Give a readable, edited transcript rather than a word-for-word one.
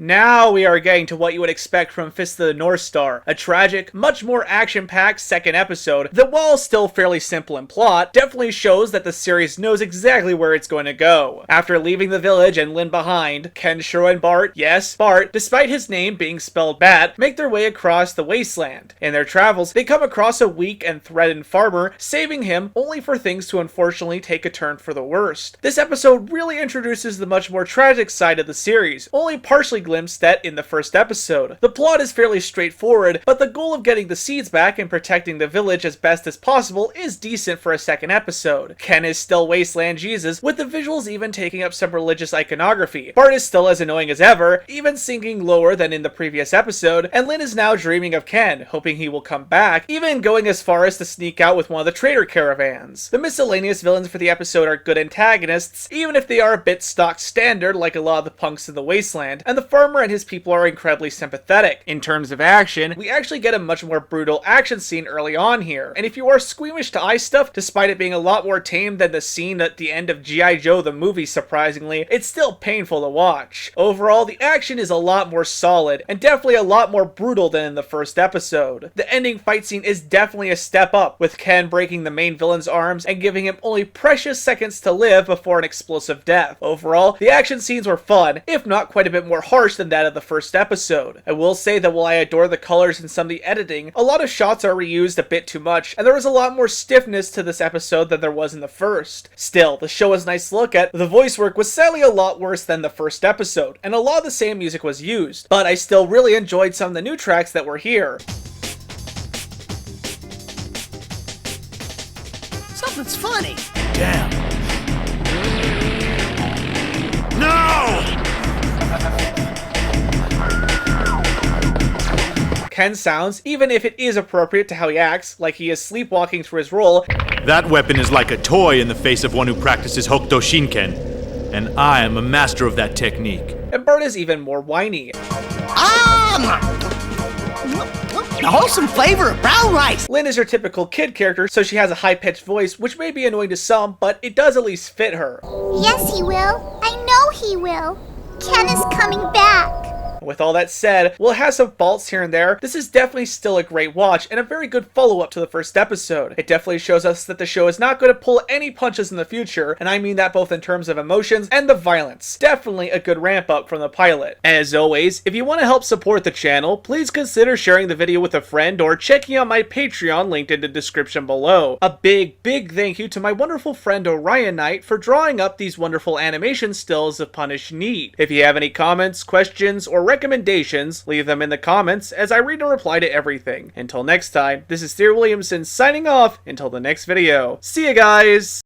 Now we are getting to what you would expect from Fist of the North Star, a tragic, much more action-packed second episode that, while still fairly simple in plot, definitely shows that the series knows exactly where it's going to go. After leaving the village and Lynn behind, Ken, Shiro, and Bart, yes, Bart, despite his name being spelled Bat, make their way across the wasteland. In their travels, they come across a weak and threatened farmer, saving him only for things to unfortunately take a turn for the worst. This episode really introduces the much more tragic side of the series, only partially glimpsed at in the first episode. The plot is fairly straightforward, but the goal of getting the seeds back and protecting the village as best as possible is decent for a second episode. Ken is still Wasteland Jesus, with the visuals even taking up some religious iconography. Bart is still as annoying as ever, even sinking lower than in the previous episode, and Lynn is now dreaming of Ken, hoping he will come back, even going as far as to sneak out with one of the trader caravans. The miscellaneous villains for the episode are good antagonists, even if they are a bit stock standard like a lot of the punks in the Wasteland, and the farmer and his people are incredibly sympathetic. In terms of action, we actually get a much more brutal action scene early on here, and if you are squeamish to eye stuff, despite it being a lot more tame than the scene at the end of G.I. Joe the movie, surprisingly, it's still painful to watch. Overall, the action is a lot more solid, and definitely a lot more brutal than in the first episode. The ending fight scene is definitely a step up, with Ken breaking the main villain's arms and giving him only precious seconds to live before an explosive death. Overall, the action scenes were fun, if not quite a bit more harsh than that of the first episode. I will say that while I adore the colors and some of the editing, a lot of shots are reused a bit too much, and there was a lot more stiffness to this episode than there was in the first. Still, the show was nice to look at. The voice work was sadly a lot worse than the first episode, and a lot of the same music was used, but I still really enjoyed some of the new tracks that were here. Something's funny. Damn. No! Ken sounds, even if it is appropriate to how he acts, like he is sleepwalking through his role. That weapon is like a toy in the face of one who practices Hokuto Shinken, and I am a master of that technique. And Bart is even more whiny. A wholesome flavor of brown rice. Lynn is your typical kid character, so she has a high-pitched voice, which may be annoying to some, but it does at least fit her. Yes, he will. I know he will. Ken is coming back. With all that said, while it has some faults here and there, this is definitely still a great watch and a very good follow-up to the first episode. It definitely shows us that the show is not going to pull any punches in the future, and I mean that both in terms of emotions and the violence. Definitely a good ramp up from the pilot. As always, if you want to help support the channel, please consider sharing the video with a friend or checking out my Patreon linked in the description below. A big thank you to my wonderful friend Orion Knight for drawing up these wonderful animation stills of Punished Neat. If you have any comments, questions, or recommendations, leave them in the comments as I read and reply to everything. Until next time, this is Thierry Williamson signing off until the next video. See ya, guys!